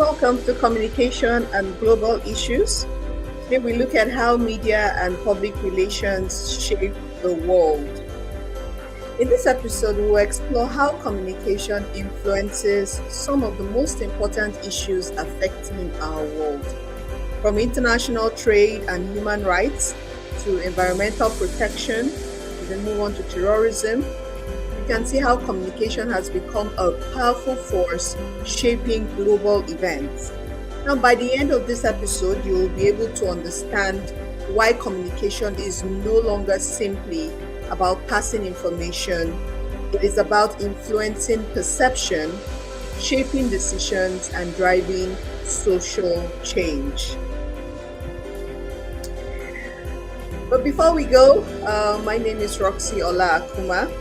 welcome to Communication and Global Issues. Today we look at how media and public relations shape the world. In this episode, we will explore how communication influences some of the most important issues affecting our world, from international trade and human rights to environmental protection. We then move on to terrorism. You can see how communication has become a powerful force shaping global events. Now, by the end of this episode, you will be able to understand why communication is no longer simply about passing information. It is about influencing perception, shaping decisions, and driving social change. But before we go, my name is Roxy Ola Akuma,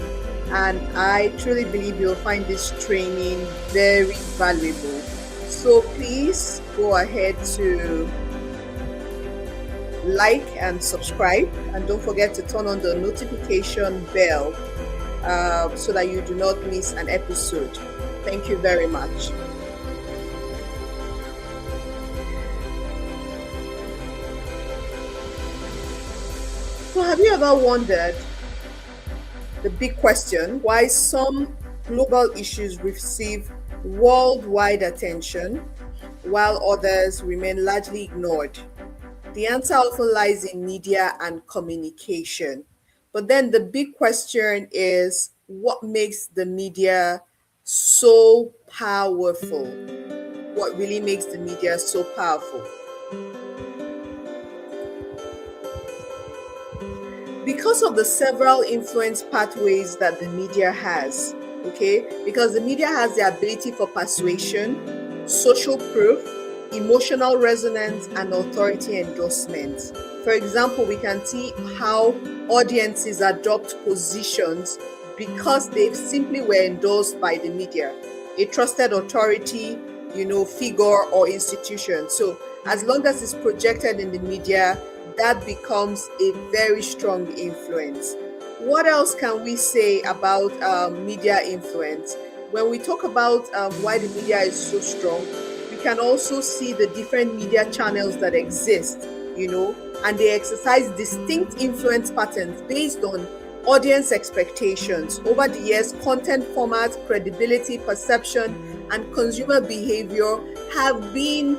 and I truly believe you'll find this training very valuable. So please go ahead to like and subscribe, and don't forget to turn on the notification bell so that you do not miss an episode. Thank you very much. So have you ever wondered the big question, why some global issues receive worldwide attention while others remain largely ignored? The answer often lies in media and communication. But then the big question is, what makes the media so powerful? What really makes the media so powerful? Because of the several influence pathways that the media has, because the media has the ability for persuasion, social proof, emotional resonance, and authority endorsement. For example, we can see how audiences adopt positions because they simply were endorsed by the media, a trusted authority, figure or institution. So as long as it's projected in the media, that becomes a very strong influence. What else can we say about media influence? When we talk about why the media is so strong, we can also see the different media channels that exist, and they exercise distinct influence patterns based on audience expectations. Over the years, content format, credibility, perception, and consumer behavior have been,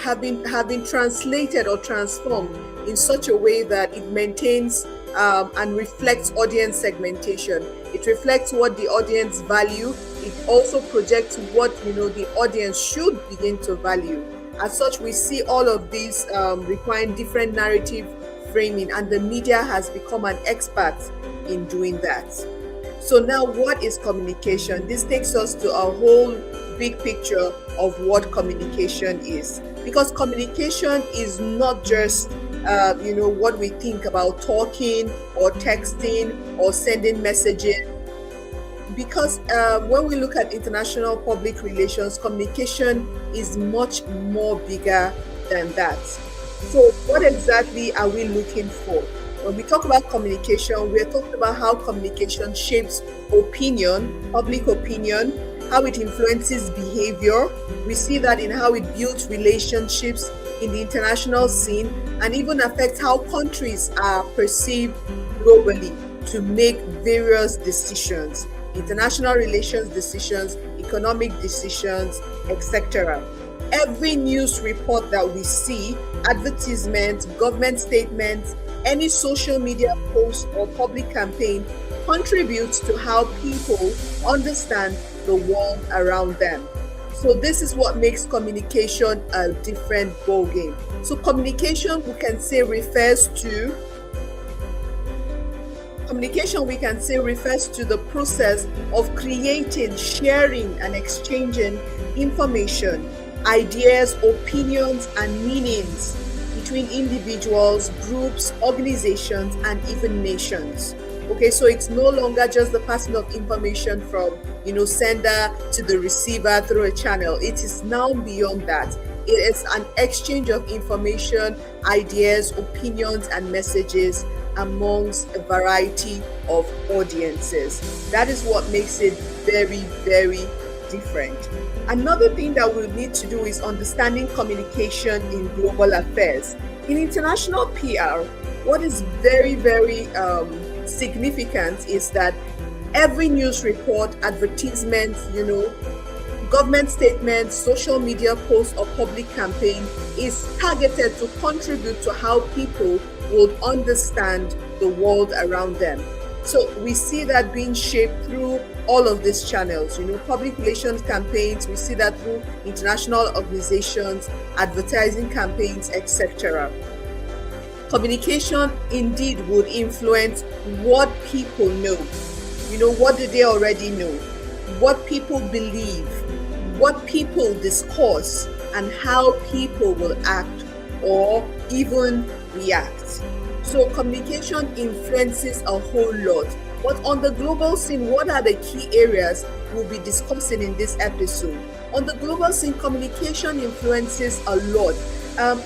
have been translated or transformed in such a way that it maintains and reflects audience segmentation. It reflects what the audience value. It also projects what the audience should begin to value. As such, we see all of these requiring different narrative framing, and the media has become an expert in doing that. So now, what is communication? This takes us to a whole big picture of what communication is, because communication is not just what we think about talking or texting or sending messages, because when we look at international public relations, communication is much more bigger than that. So what exactly are we looking for? When we talk about communication, we're talking about how communication shapes opinion, public opinion, how it influences behavior. We see that in how it builds relationships in the international scene, and even affects how countries are perceived globally to make various decisions, international relations decisions, economic decisions, etc. Every news report that we see, advertisements, government statements, any social media post or public campaign contributes to how people understand the world around them. So this is what makes communication a different ballgame. So communication, we can say, refers to the process of creating, sharing, and exchanging information, ideas, opinions, and meanings between individuals, groups, organizations, and even nations. So it's no longer just the passing of information from sender to the receiver through a channel. It is now beyond that. It is an exchange of information, ideas, opinions, and messages amongst a variety of audiences. That is what makes it very, very different. Another thing that we'll need to do is understanding communication in global affairs. In international PR, what is very, very significant is that every news report, advertisement, government statements, social media posts, or public campaign is targeted to contribute to how people would understand the world around them. So we see that being shaped through all of these channels, public relations campaigns, we see that through international organizations, advertising campaigns, etc. Communication indeed would influence what people know. What do they already know? What people believe, what people discuss, and how people will act or even react. So communication influences a whole lot. But on the global scene, what are the key areas we'll be discussing in this episode? On the global scene, communication influences a lot. The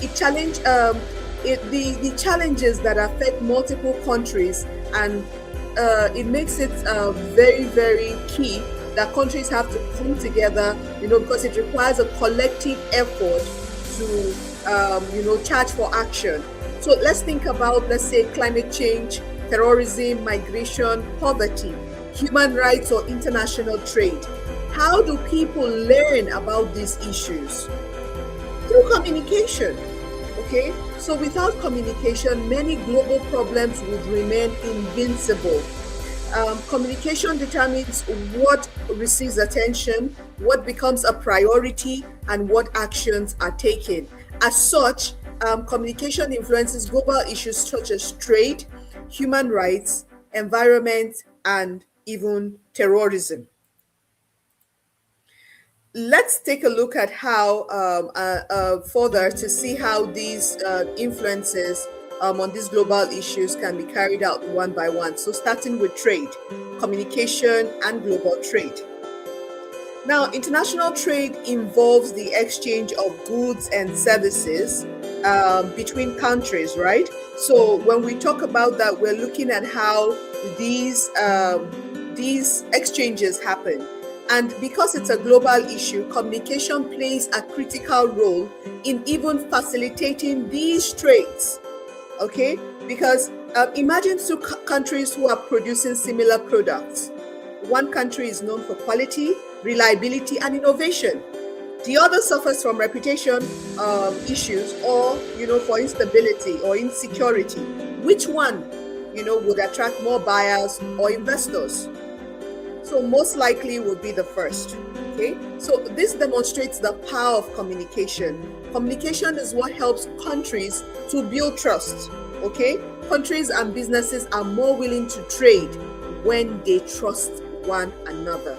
challenges that affect multiple countries, and it makes it very, very key that countries have to come together, because it requires a collective effort to, charge for action. So let's think about, let's say, climate change, terrorism, migration, poverty, human rights, or international trade. How do people learn about these issues? Through communication. Okay, so without communication, many global problems would remain invincible. Communication determines what receives attention, what becomes a priority, and what actions are taken. As such, communication influences global issues such as trade, human rights, environment, and even terrorism. Let's take a look at how further to see how these influences on these global issues can be carried out one by one. So starting with trade, communication, and global trade. Now, international trade involves the exchange of goods and services between countries, right? So when we talk about that, we're looking at how these exchanges happen. And because it's a global issue, communication plays a critical role in even facilitating these trades. Okay? Because imagine two countries who are producing similar products. One country is known for quality, reliability, and innovation. The other suffers from reputation issues or, for instability or insecurity. Which one, would attract more buyers or investors? So most likely would be the first. Okay, so this demonstrates the power of communication. Communication is what helps countries to build trust. Okay, countries and businesses are more willing to trade when they trust one another.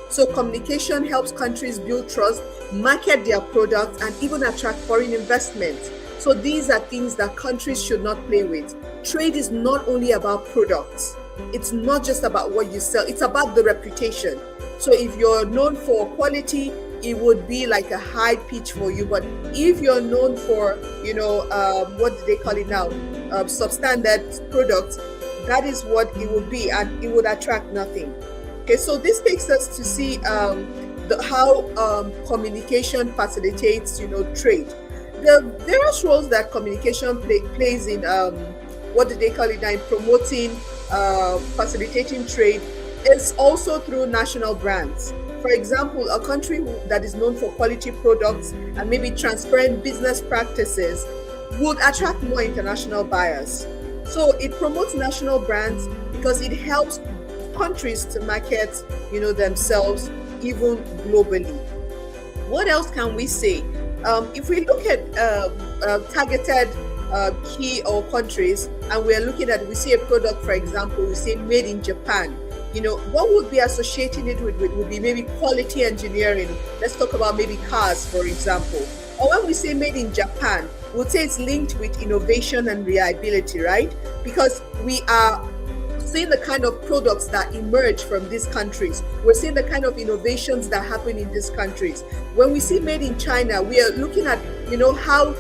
So communication helps countries build trust, market their products, and even attract foreign investment. So these are things that countries should not play with. Trade is not only about products. It's not just about what you sell. It's about the reputation. So if you're known for quality, it would be like a high pitch for you. But if you're known for, what do they call it now? Substandard products, that is what it would be, and it would attract nothing. Okay, so this takes us to see how communication facilitates, trade. The various roles that communication plays in what do they call it now, in promoting, facilitating trade is also through national brands. For example, a country that is known for quality products and maybe transparent business practices would attract more international buyers. So it promotes national brands because it helps countries to market, themselves even globally. What else can we say? If we look at targeted key or countries, and we are looking at, we see a product, for example, we say made in Japan. What would be associating it with would be maybe quality engineering. Let's talk about maybe cars, for example. Or when we say made in Japan, we'll say it's linked with innovation and reliability, right? Because we are seeing the kind of products that emerge from these countries. We're seeing the kind of innovations that happen in these countries. When we see made in China, we are looking at, how,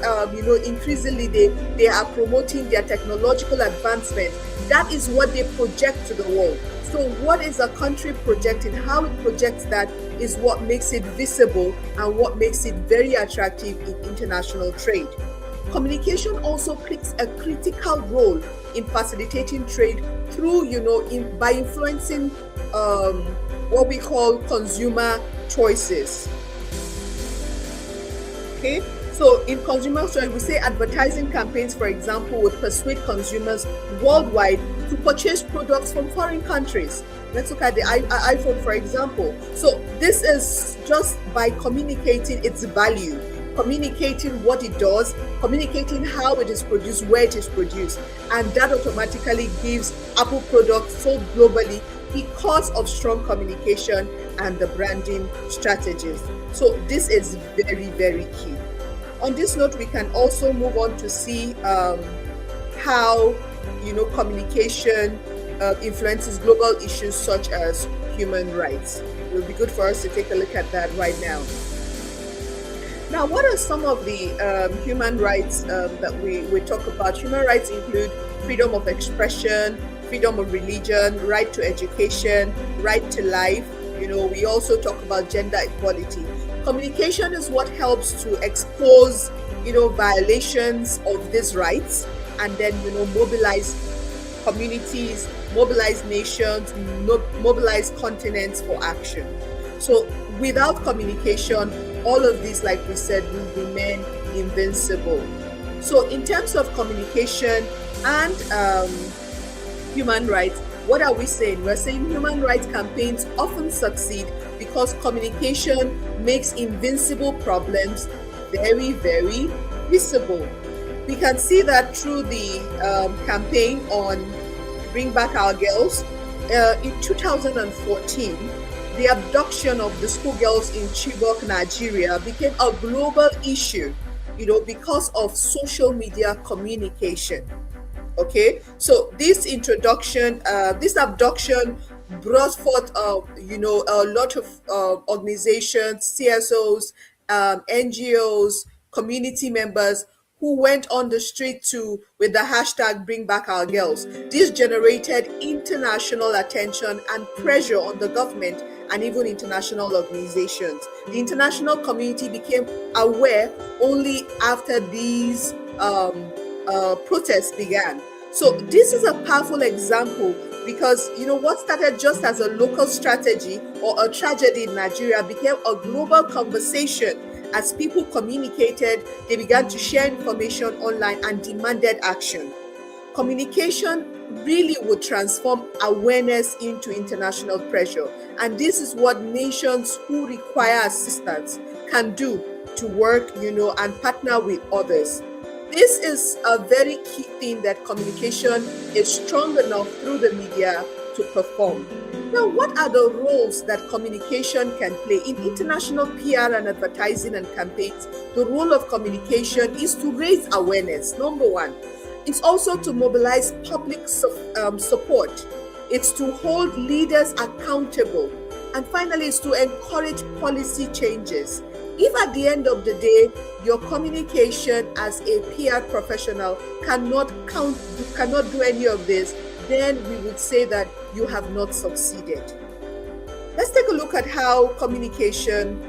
increasingly they are promoting their technological advancement. That is what they project to the world. So what is a country projecting? How it projects that is what makes it visible and what makes it very attractive in international trade. Communication also plays a critical role in facilitating trade through, by influencing what we call consumer choices. Okay, so in consumer choice, we say advertising campaigns, for example, would persuade consumers worldwide to purchase products from foreign countries. Let's look at the iPhone, for example. So this is just by communicating its value, communicating what it does, communicating how it is produced, where it is produced, and that automatically gives Apple products sold globally because of strong communication and the branding strategies. So this is very, very key. On this note, we can also move on to see how communication influences global issues such as human rights. It will be good for us to take a look at that right now. Now, what are some of the human rights that we talk about? Human rights include freedom of expression, freedom of religion, right to education, right to life. We also talk about gender equality. Communication is what helps to expose, violations of these rights, and then, mobilize communities, mobilize nations, mobilize continents for action. So without communication, all of these, like we said, will remain invincible. So in terms of communication and human rights, what are we saying? We're saying human rights campaigns often succeed because communication makes invincible problems very, very visible. We can see that through the campaign on Bring Back Our Girls. In 2014, the abduction of the schoolgirls in Chibok, Nigeria became a global issue, because of social media communication. Okay, so this abduction brought forth, a lot of organizations, CSOs, NGOs, community members who went on the street with the hashtag Bring Back Our Girls. This generated international attention and pressure on the government and even international organizations. The international community became aware only after these protests began. So this is a powerful example because what started just as a local strategy or a tragedy in Nigeria became a global conversation. As people communicated, they began to share information online and demanded action. Communication really would transform awareness into international pressure, and this is what nations who require assistance can do to work, and partner with others. This is a very key thing, that communication is strong enough through the media to perform. Now, what are the roles that communication can play in international PR and advertising and campaigns? The role of communication is to raise awareness, number one. It's also to mobilize public support. It's to hold leaders accountable. And finally, it's to encourage policy changes. If at the end of the day, your communication as a PR professional cannot do any of this, then we would say that you have not succeeded. Let's take a look at how communication,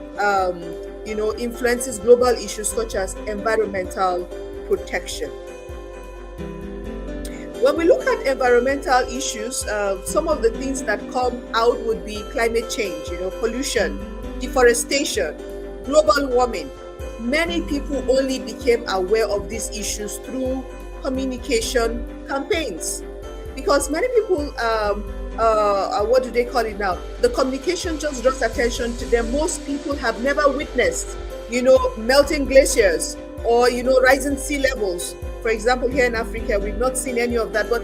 influences global issues such as environmental protection. When we look at environmental issues, some of the things that come out would be climate change, pollution, deforestation, global warming. Many people only became aware of these issues through communication campaigns, because many people, what do they call it now? The communication just draws attention to them. Most people have never witnessed, melting glaciers or, rising sea levels. For example, here in Africa, we've not seen any of that. But,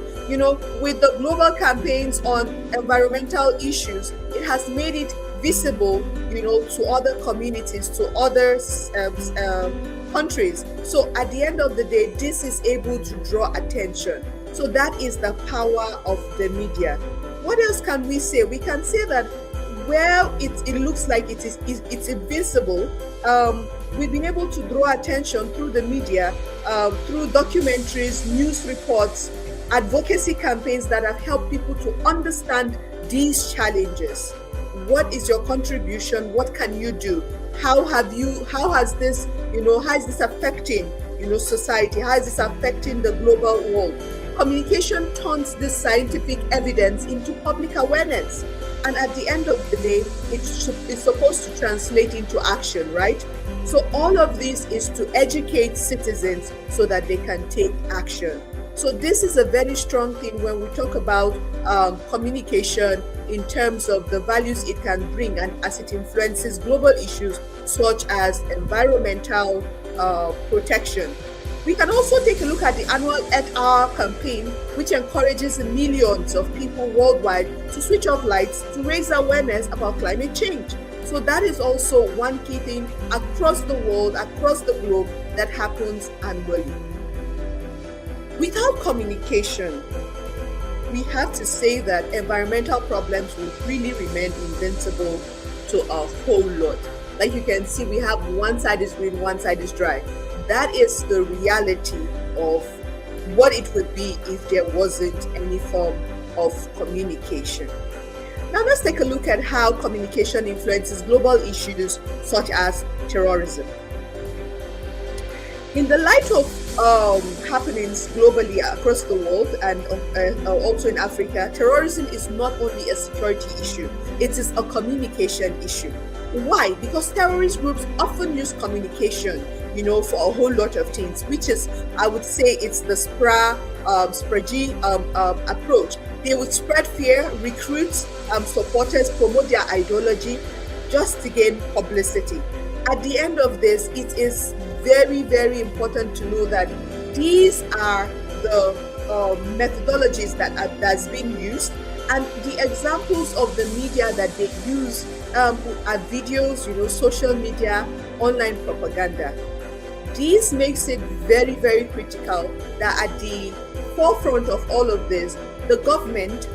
with the global campaigns on environmental issues, it has made it visible, to other communities, to other countries. So at the end of the day, this is able to draw attention. So that is the power of the media. What else can we say? We can say that where it looks like it's invisible, we've been able to draw attention through the media, through documentaries, news reports, advocacy campaigns that have helped people to understand these challenges. what is your contribution? What can you do? How has this, how is this affecting, society? How is this affecting the global world? Communication turns this scientific evidence into public awareness. And at the end of the day, it's supposed to translate into action, right? So all of this is to educate citizens so that they can take action. So this is a very strong thing when we talk about communication in terms of the values it can bring and as it influences global issues such as environmental protection. We can also take a look at the annual Earth Hour campaign, which encourages millions of people worldwide to switch off lights to raise awareness about climate change. So that is also one key thing across the world, across the globe, that happens annually. Without communication, we have to say that environmental problems will really remain invincible to a whole lot. Like you can see, we have one side is green, one side is dry. That is the reality of what it would be if there wasn't any form of communication. Now let's take a look at how communication influences global issues such as terrorism. In the light of happenings globally across the world and also in Africa, terrorism is not only a security issue, it is a communication issue. Why? Because terrorist groups often use communication, for a whole lot of things, which is, I would say, it's the SPRAG approach. They would spread fear, recruit supporters, promote their ideology just to gain publicity. At the end of this, it is very, very important to know that these are the methodologies that's being used, and the examples of the media that they use are videos, social media, online propaganda. This makes it very, very critical that at the forefront of all of this, the government,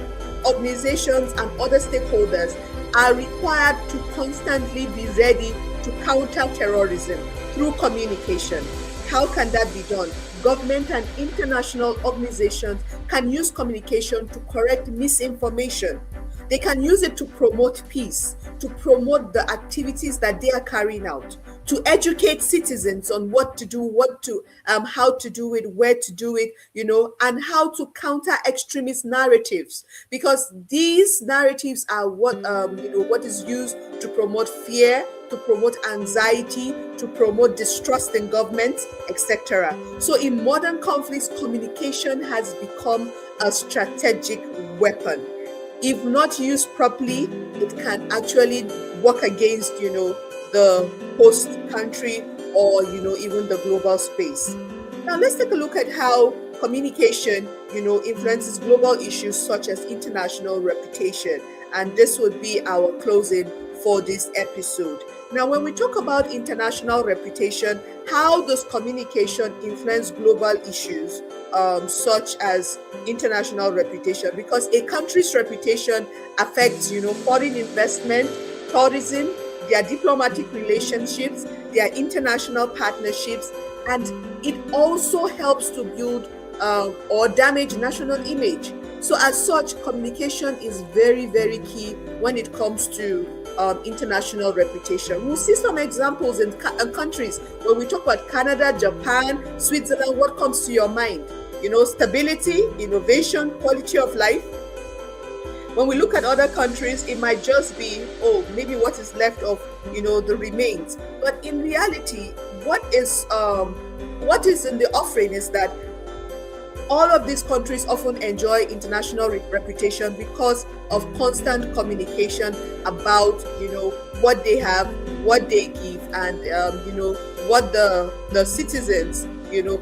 organizations, and other stakeholders are required to constantly be ready to counter terrorism through communication. How can that be done? Government and international organizations can use communication to correct misinformation. They can use it to promote peace, to promote the activities that they are carrying out, to educate citizens on what to do, how to do it, where to do it, and how to counter extremist narratives. Because these narratives are what is used to promote fear, to promote anxiety, to promote distrust in governments, etc. So in modern conflicts, communication has become a strategic weapon. If not used properly, it can actually work against, the host country or, even the global space. Now, let's take a look at how communication, influences global issues such as international reputation. And this would be our closing for this episode. Now, when we talk about international reputation, how does communication influence global issues such as international reputation? Because a country's reputation affects, foreign investment, tourism, their diplomatic relationships, their international partnerships, and it also helps to build or damage national image. So as such, communication is very, very key when it comes to international reputation. We'll see some examples in countries when we talk about Canada, Japan, Switzerland. What comes to your mind? Stability, innovation, quality of life. When we look at other countries, it might just be, maybe what is left of, the remains. But in reality, what is in the offering is that all of these countries often enjoy international reputation because of constant communication about, what they have, what they give, and, what the citizens,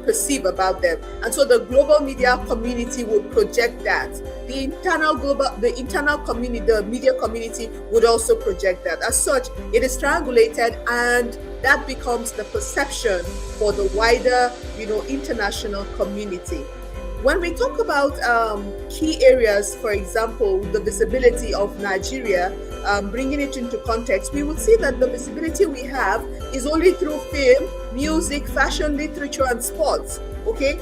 perceive about them. And so the global media community would project that. The internal community, the media community would also project that. As such, it is triangulated, and that becomes the perception for the wider, international community. When we talk about key areas, for example, the visibility of Nigeria, bringing it into context, we would see that the visibility we have is only through film, music, fashion, literature, and sports. Okay,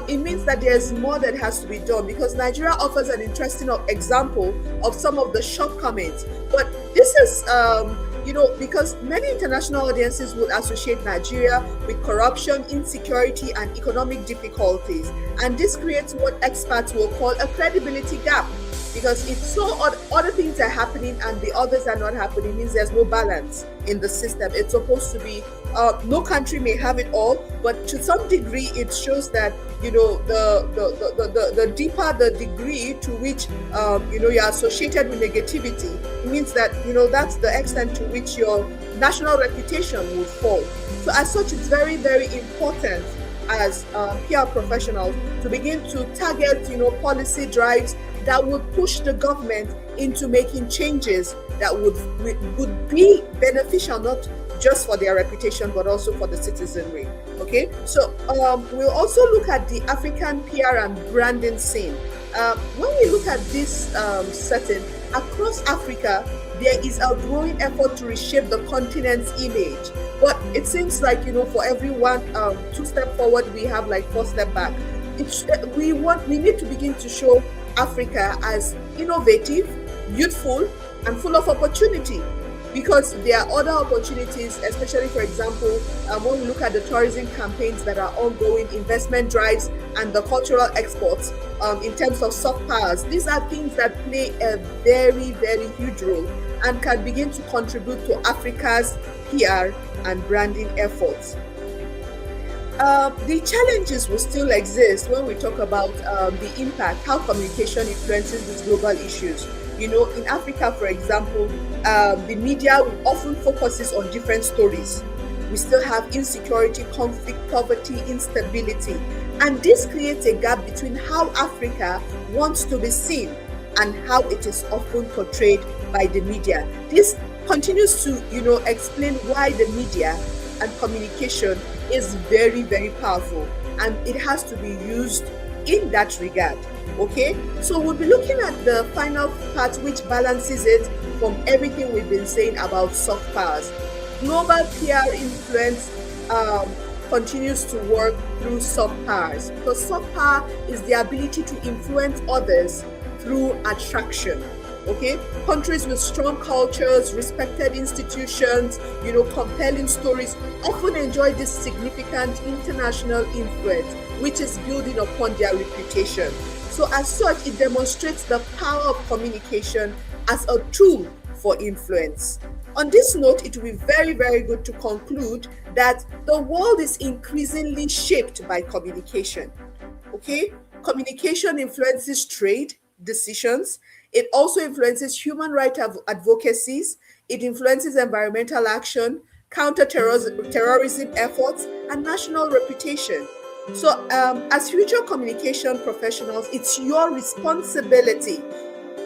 it means that there's more that has to be done, because Nigeria offers an interesting example of some of the shortcomings. But this is, because many international audiences would associate Nigeria with corruption, insecurity, and economic difficulties. And this creates what experts will call a credibility gap. Because if other things are happening and the others are not happening, it means there's no balance in the system. It's supposed to be, no country may have it all, but to some degree, it shows that, the deeper the degree to which, you're associated with negativity, it means that, that's the extent to which your national reputation will fall. So as such, it's very, very important as PR professionals to begin to target, policy drives that would push the government into making changes that would be beneficial, not just for their reputation, but also for the citizenry. Okay, so we'll also look at the African PR and branding scene. When we look at this setting, across Africa, there is a growing effort to reshape the continent's image. But it seems like, for every 2 steps forward, we have like 4 steps back. We need to begin to show Africa as innovative, youthful, and full of opportunity, because there are other opportunities, especially, for example, when we look at the tourism campaigns that are ongoing, investment drives, and the cultural exports, in terms of soft powers. These are things that play a very, very huge role and can begin to contribute to Africa's PR and branding efforts. The challenges will still exist when we talk about the impact, how communication influences these global issues. In Africa, for example, the media often focuses on different stories. We still have insecurity, conflict, poverty, instability. And this creates a gap between how Africa wants to be seen and how it is often portrayed by the media. This continues to, explain why the media and communication is very, very powerful, and it has to be used in that regard. Okay, so we'll be looking at the final part, which balances it from everything we've been saying about soft powers. Global PR influence continues to work through soft powers, because soft power is the ability to influence others through attraction. Okay, countries with strong cultures, respected institutions, compelling stories often enjoy this significant international influence, which is building upon their reputation. So as such, it demonstrates the power of communication as a tool for influence. On this note, it will be very, very good to conclude that the world is increasingly shaped by communication. Okay, communication influences trade decisions. It also influences human rights advocacies. It influences environmental action, counter-terrorism efforts, and national reputation. So as future communication professionals, it's your responsibility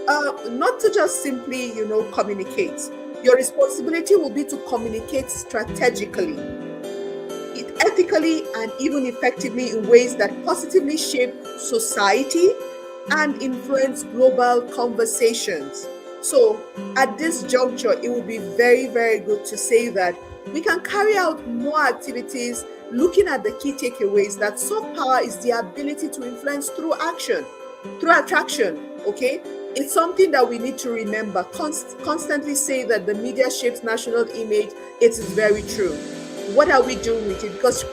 not to just simply, communicate. Your responsibility will be to communicate strategically, ethically, and even effectively in ways that positively shape society and influence global conversations. So at this juncture, it would be very, very good to say that we can carry out more activities looking at the key takeaways that soft power is the ability to influence through action, through attraction. Okay, it's something that we need to remember. Constantly say that the media shapes national image. It is very true. What are we doing with it? Because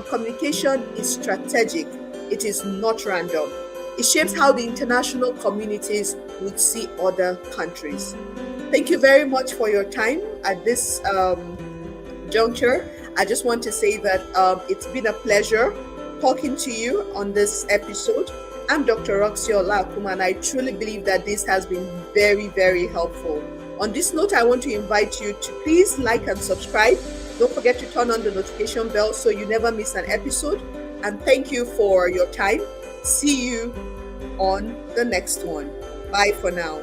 communication is strategic. It is not random. It shapes how the international communities would see other countries. Thank you very much for your time at this juncture. I just want to say that it's been a pleasure talking to you on this episode. I'm Dr. Roxy Olakuma, and I truly believe that this has been very, very helpful. On this note, I want to invite you to please like and subscribe. Don't forget to turn on the notification bell so you never miss an episode. And thank you for your time. See you on the next one. Bye for now.